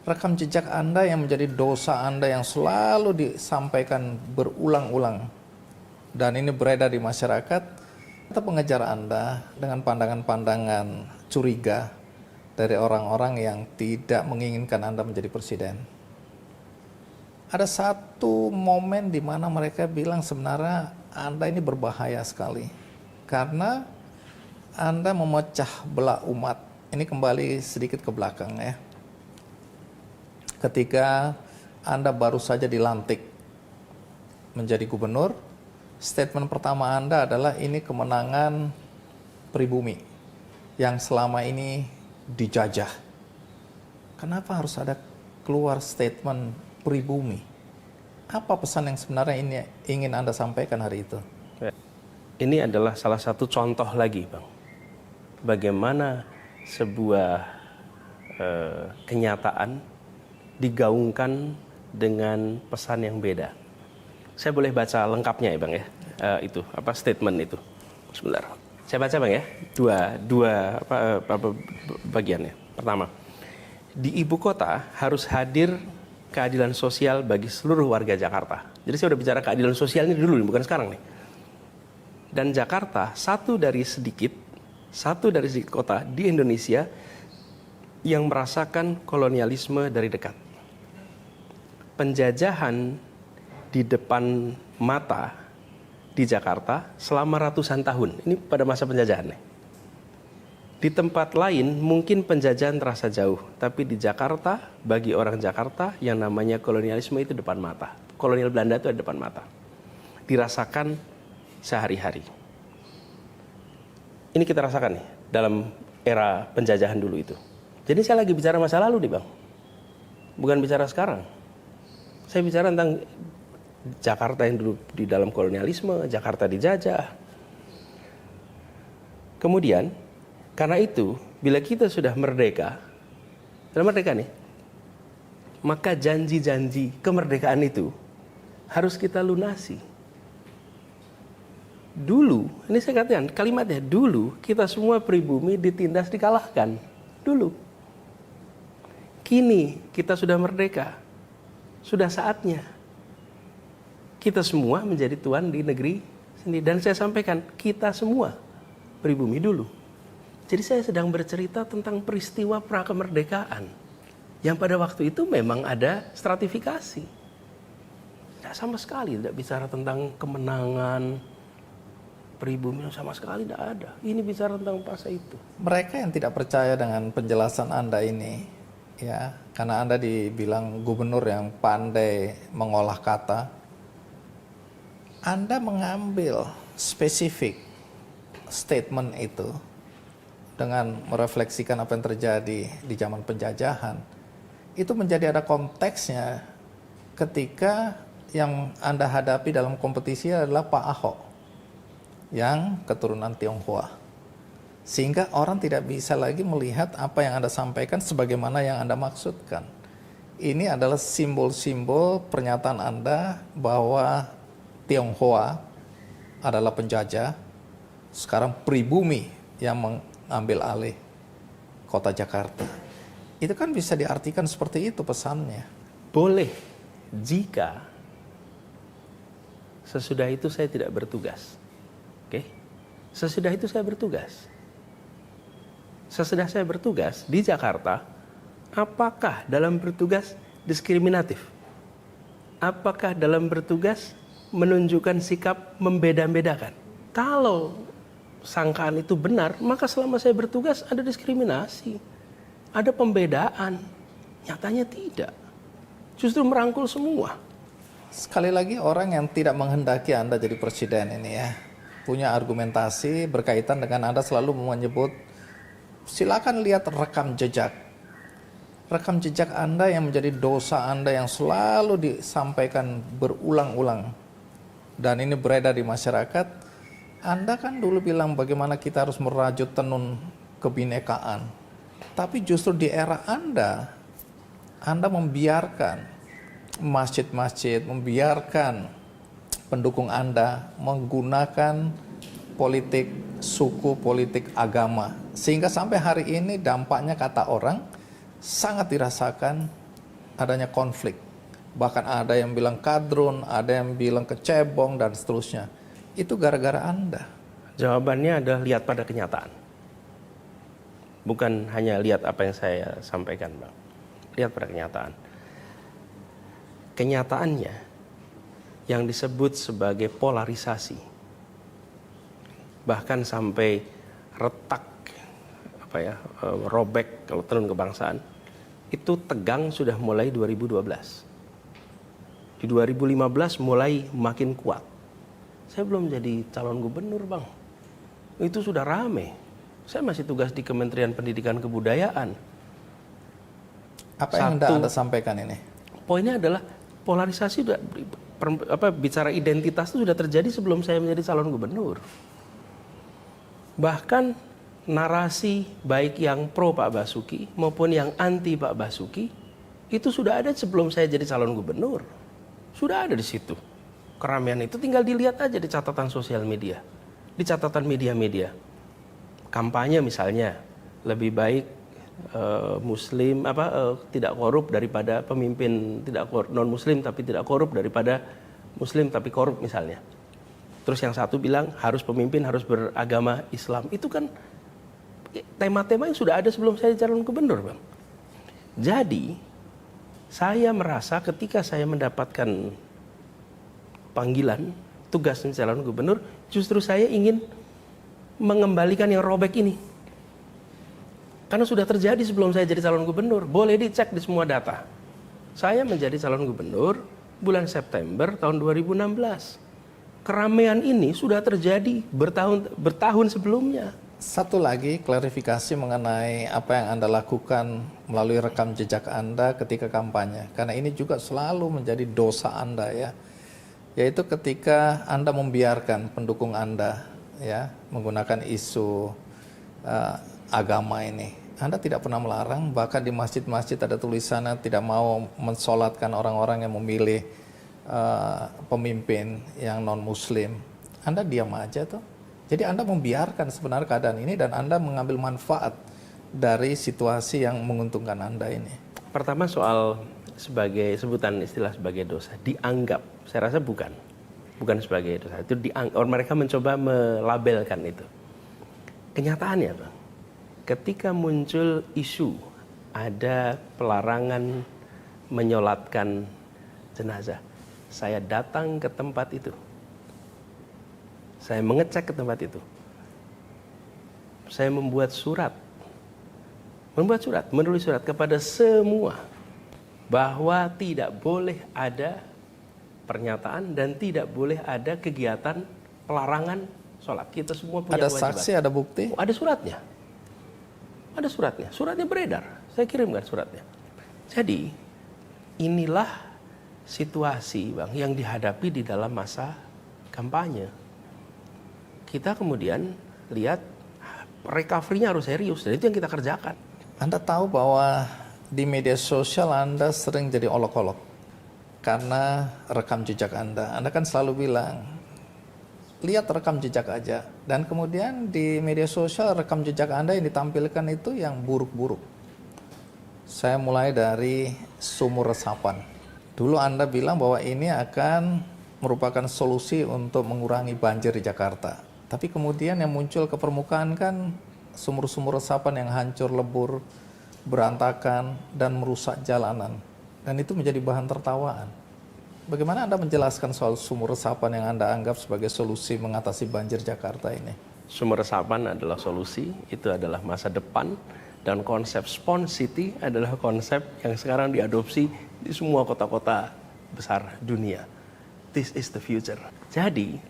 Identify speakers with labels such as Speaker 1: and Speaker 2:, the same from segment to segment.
Speaker 1: rekam jejak Anda yang menjadi dosa Anda yang selalu disampaikan berulang-ulang dan ini beredar di masyarakat, atau pengejar Anda dengan pandangan-pandangan curiga dari orang-orang yang tidak menginginkan Anda menjadi presiden. Ada satu momen di mana mereka bilang sebenarnya Anda ini berbahaya sekali karena Anda memecah belah umat. Ini kembali sedikit ke belakang ya. Ketika Anda baru saja dilantik menjadi gubernur, statement pertama Anda adalah ini kemenangan pribumi yang selama ini dijajah. Kenapa harus ada keluar statement pribumi? Apa pesan yang sebenarnya ini ingin Anda sampaikan hari itu?
Speaker 2: Ini adalah salah satu contoh lagi, Bang. Bagaimana sebuah kenyataan digaungkan dengan pesan yang beda. Saya boleh baca lengkapnya ya Bang ya, statement itu. Sebentar, saya baca Bang ya, dua bagiannya. Pertama, di ibu kota harus hadir keadilan sosial bagi seluruh warga Jakarta. Jadi saya udah bicara keadilan sosial ini dulu, bukan sekarang nih. Dan Jakarta satu dari sedikit kota di Indonesia yang merasakan kolonialisme dari dekat. Penjajahan di depan mata di Jakarta selama ratusan tahun. Ini pada masa penjajahan nih. Di tempat lain mungkin penjajahan terasa jauh, tapi di Jakarta bagi orang Jakarta yang namanya kolonialisme itu depan mata. Kolonial Belanda itu ada depan mata. Dirasakan sehari-hari. Ini kita rasakan nih dalam era penjajahan dulu itu. Jadi saya lagi bicara masa lalu nih Bang. Bukan bicara sekarang. Saya bicara tentang Jakarta yang dulu di dalam kolonialisme, Jakarta dijajah. Kemudian, karena itu, bila kita sudah merdeka nih, maka janji-janji kemerdekaan itu harus kita lunasi. Dulu, ini saya katakan kalimatnya, dulu kita semua pribumi ditindas dikalahkan. Dulu. Kini kita sudah merdeka. Sudah saatnya kita semua menjadi tuan di negeri sendiri. Dan saya sampaikan, kita semua pribumi dulu. Jadi saya sedang bercerita tentang peristiwa prakemerdekaan. Yang pada waktu itu memang ada stratifikasi. Tidak sama sekali, tidak bicara tentang kemenangan pribumi, sama sekali tidak ada. Ini bicara tentang masa itu.
Speaker 1: Mereka yang tidak percaya dengan penjelasan Anda ini, ya, karena Anda dibilang gubernur yang pandai mengolah kata, Anda mengambil spesifik statement itu dengan merefleksikan apa yang terjadi di zaman penjajahan, itu menjadi ada konteksnya ketika yang Anda hadapi dalam kompetisi adalah Pak Ahok yang keturunan Tionghoa. Sehingga orang tidak bisa lagi melihat apa yang Anda sampaikan sebagaimana yang Anda maksudkan. Ini adalah simbol-simbol pernyataan Anda bahwa Tionghoa adalah penjajah, sekarang pribumi yang mengambil alih kota Jakarta. Itu kan bisa diartikan seperti itu pesannya.
Speaker 2: Boleh, jika sesudah itu saya tidak bertugas. Oke? Sesudah itu saya bertugas. Sesudah saya bertugas di Jakarta, apakah dalam bertugas diskriminatif? Apakah dalam bertugas menunjukkan sikap membeda-bedakan? Kalau sangkaan itu benar, maka selama saya bertugas ada diskriminasi, ada pembedaan. Nyatanya tidak. Justru merangkul semua.
Speaker 1: Sekali lagi orang yang tidak menghendaki Anda jadi presiden ini ya, punya argumentasi berkaitan dengan Anda selalu menyebut, silakan lihat rekam jejak. Rekam jejak Anda yang menjadi dosa Anda yang selalu disampaikan berulang-ulang. Dan ini beredar di masyarakat. Anda kan dulu bilang bagaimana kita harus merajut tenun kebinekaan. Tapi justru di era Anda membiarkan masjid-masjid, membiarkan pendukung Anda menggunakan politik suku, politik agama. Sehingga sampai hari ini dampaknya kata orang sangat dirasakan adanya konflik. Bahkan ada yang bilang kadrun, ada yang bilang kecebong, dan seterusnya. Itu gara-gara Anda.
Speaker 2: Jawabannya adalah lihat pada kenyataan. Bukan hanya lihat apa yang saya sampaikan, Bang. Lihat pada kenyataan. Kenyataannya yang disebut sebagai polarisasi, bahkan sampai retak, robek kalau tenun kebangsaan, itu tegang sudah mulai 2012. Di 2015 mulai makin kuat. Saya belum jadi calon gubernur, Bang. Itu sudah rame. Saya masih tugas di Kementerian Pendidikan Kebudayaan.
Speaker 1: Apa yang Anda sampaikan ini?
Speaker 2: Poinnya adalah polarisasi sudah, bicara identitas itu sudah terjadi sebelum saya menjadi calon gubernur. Bahkan narasi baik yang pro Pak Basuki maupun yang anti Pak Basuki itu sudah ada sebelum saya jadi calon gubernur. Sudah ada di situ. Keramaian itu tinggal dilihat aja di catatan sosial media, di catatan media-media. Kampanye misalnya, lebih baik Muslim tidak korup daripada pemimpin tidak non Muslim tapi tidak korup daripada Muslim tapi korup misalnya. Terus yang satu bilang harus pemimpin harus beragama Islam. Itu kan tema-tema yang sudah ada sebelum saya calon gubernur, Bang. Jadi saya merasa ketika saya mendapatkan panggilan tugas calon gubernur, justru saya ingin mengembalikan yang robek ini. Karena sudah terjadi sebelum saya jadi calon gubernur. Boleh dicek di semua data. Saya menjadi calon gubernur bulan September tahun 2016. Keramaian ini sudah terjadi bertahun sebelumnya.
Speaker 1: Satu lagi klarifikasi mengenai apa yang Anda lakukan melalui rekam jejak Anda ketika kampanye. Karena ini juga selalu menjadi dosa Anda ya. Yaitu ketika Anda membiarkan pendukung Anda ya menggunakan isu agama ini. Anda tidak pernah melarang, bahkan di masjid-masjid ada tulisannya tidak mau mensolatkan orang-orang yang memilih pemimpin yang non-Muslim. Anda diam aja tuh. Jadi Anda membiarkan sebenarnya keadaan ini dan Anda mengambil manfaat dari situasi yang menguntungkan Anda ini.
Speaker 2: Pertama soal sebagai sebutan istilah sebagai dosa, dianggap, saya rasa bukan sebagai dosa. Itu mereka mencoba melabelkan itu. Kenyataannya, Bang, ketika muncul isu ada pelarangan menyolatkan jenazah, saya datang ke tempat itu. Saya mengecek ke tempat itu. Saya menulis surat kepada semua bahwa tidak boleh ada pernyataan dan tidak boleh ada kegiatan pelarangan sholat. Kita semua punya kewajiban.
Speaker 1: Ada saksi, ada bukti?
Speaker 2: Ada suratnya. Ada suratnya. Suratnya beredar. Saya kirimkan suratnya. Jadi inilah situasi, Bang, yang dihadapi di dalam masa kampanye. Kita kemudian lihat recovery-nya harus serius, dan itu yang kita kerjakan.
Speaker 1: Anda tahu bahwa di media sosial Anda sering jadi olok-olok karena rekam jejak Anda. Anda kan selalu bilang, lihat rekam jejak aja. Dan kemudian di media sosial rekam jejak Anda yang ditampilkan itu yang buruk-buruk. Saya mulai dari sumur resapan. Dulu Anda bilang bahwa ini akan merupakan solusi untuk mengurangi banjir di Jakarta. Tapi kemudian yang muncul ke permukaan kan sumur-sumur resapan yang hancur lebur, berantakan, dan merusak jalanan. Dan itu menjadi bahan tertawaan. Bagaimana Anda menjelaskan soal sumur resapan yang Anda anggap sebagai solusi mengatasi banjir Jakarta ini?
Speaker 2: Sumur resapan adalah solusi, itu adalah masa depan, dan konsep Sponge City adalah konsep yang sekarang diadopsi di semua kota-kota besar dunia. This is the future. Jadi,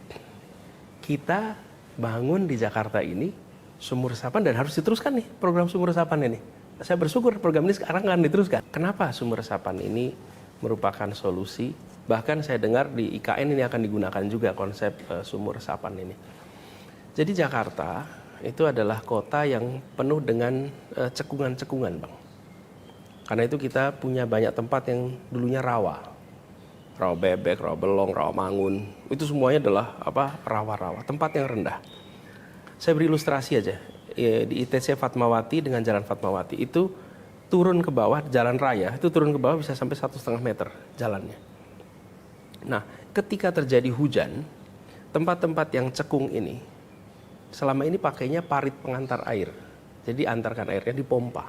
Speaker 2: kita bangun di Jakarta ini sumur resapan dan harus diteruskan nih program sumur resapan ini. Saya bersyukur program ini sekarang akan diteruskan. Kenapa sumur resapan ini merupakan solusi? Bahkan saya dengar di IKN ini akan digunakan juga konsep sumur resapan ini. Jadi Jakarta itu adalah kota yang penuh dengan cekungan-cekungan, Bang. Karena itu kita punya banyak tempat yang dulunya rawa. Rawa bebek, rawa belong, rawa mangun, itu semuanya adalah rawa-rawa, tempat yang rendah. Saya beri ilustrasi aja. Di ITC Fatmawati dengan Jalan Fatmawati itu turun ke bawah jalan raya, itu turun ke bawah bisa sampai 1,5 meter jalannya. Nah, ketika terjadi hujan, tempat-tempat yang cekung ini selama ini pakainya parit pengantar air. Jadi antarkan airnya dipompa.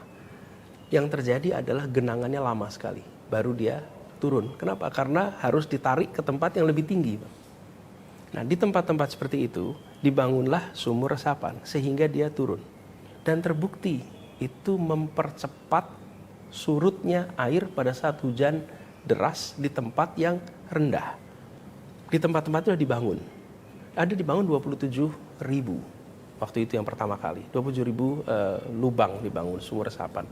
Speaker 2: Yang terjadi adalah genangannya lama sekali, baru dia turun. Kenapa? Karena harus ditarik ke tempat yang lebih tinggi, Bang. Nah, di tempat-tempat seperti itu dibangunlah sumur resapan sehingga dia turun. Dan terbukti itu mempercepat surutnya air pada saat hujan deras di tempat yang rendah. Di tempat-tempat itu sudah dibangun. Ada dibangun 27.000 waktu itu yang pertama kali. 27.000 lubang dibangun sumur resapan.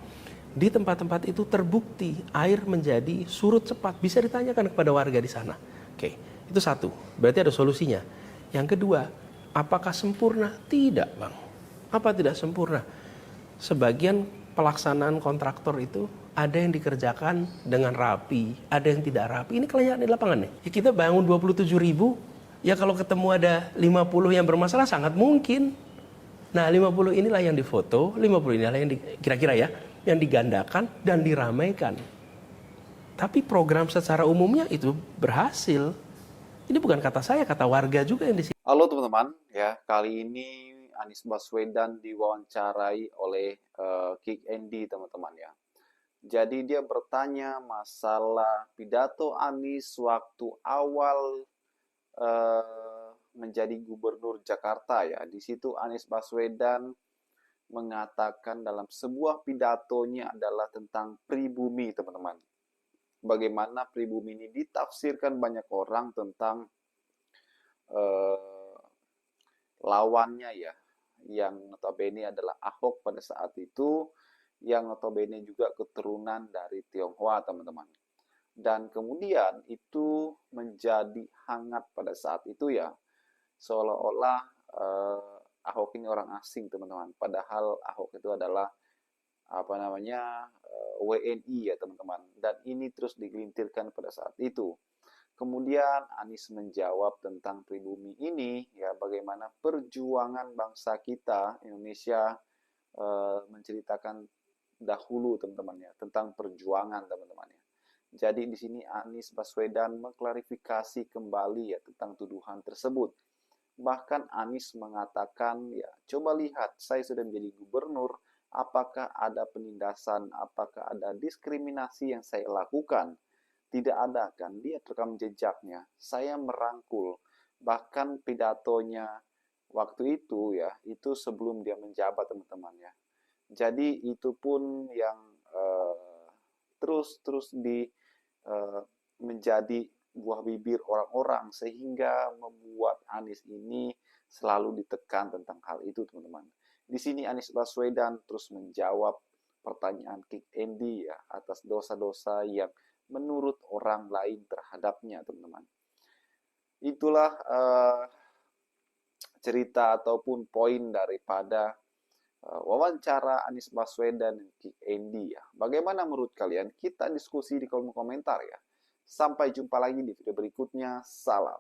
Speaker 2: Di tempat-tempat itu terbukti air menjadi surut cepat. Bisa ditanyakan kepada warga di sana. Oke, itu satu. Berarti ada solusinya. Yang kedua, apakah sempurna? Tidak, Bang. Apa tidak sempurna? Sebagian pelaksanaan kontraktor itu ada yang dikerjakan dengan rapi, ada yang tidak rapi. Ini kelihatan di lapangan nih. Ya, kita bangun 27.000, ya kalau ketemu ada 50 yang bermasalah sangat mungkin. Nah, 50 inilah yang difoto, 50 inilah yang kira-kira ya, yang digandakan dan diramaikan. Tapi program secara umumnya itu berhasil. Ini bukan kata saya, kata warga juga yang di sini.
Speaker 3: Halo teman-teman, ya kali ini Anies Baswedan diwawancarai oleh Kick Andy teman-teman ya. Jadi dia bertanya masalah pidato Anies waktu awal menjadi gubernur Jakarta ya. Di situ Anies Baswedan mengatakan dalam sebuah pidatonya adalah tentang pribumi teman-teman. Bagaimana pribumi ini ditafsirkan banyak orang tentang lawannya ya, yang notabene adalah Ahok pada saat itu, yang notabene juga keturunan dari Tionghoa teman-teman. Dan kemudian itu menjadi hangat pada saat itu ya, seolah-olah Ahok ini orang asing teman-teman. Padahal Ahok itu adalah WNI ya teman-teman. Dan ini terus digelintirkan pada saat itu. Kemudian Anies menjawab tentang pribumi ini ya, bagaimana perjuangan bangsa kita Indonesia menceritakan dahulu teman-teman ya, tentang perjuangan teman-teman ya. Jadi di sini Anies Baswedan mengklarifikasi kembali ya tentang tuduhan tersebut. Bahkan Anies mengatakan ya, coba lihat saya sudah menjadi gubernur, apakah ada penindasan, apakah ada diskriminasi yang saya lakukan? Tidak ada kan, dia rekam jejaknya. Saya merangkul, bahkan pidatonya waktu itu ya, itu sebelum dia menjabat teman-teman ya. Jadi itu pun yang terus menjadi buah bibir orang-orang sehingga membuat Anies ini selalu ditekan tentang hal itu teman-teman. Di sini Anies Baswedan terus menjawab pertanyaan Kick Andy ya atas dosa-dosa yang menurut orang lain terhadapnya teman-teman. Itulah cerita ataupun poin daripada wawancara Anies Baswedan dan Kick Andy ya. Bagaimana menurut kalian? Kita diskusi di kolom komentar ya. Sampai jumpa lagi di video berikutnya. Salam.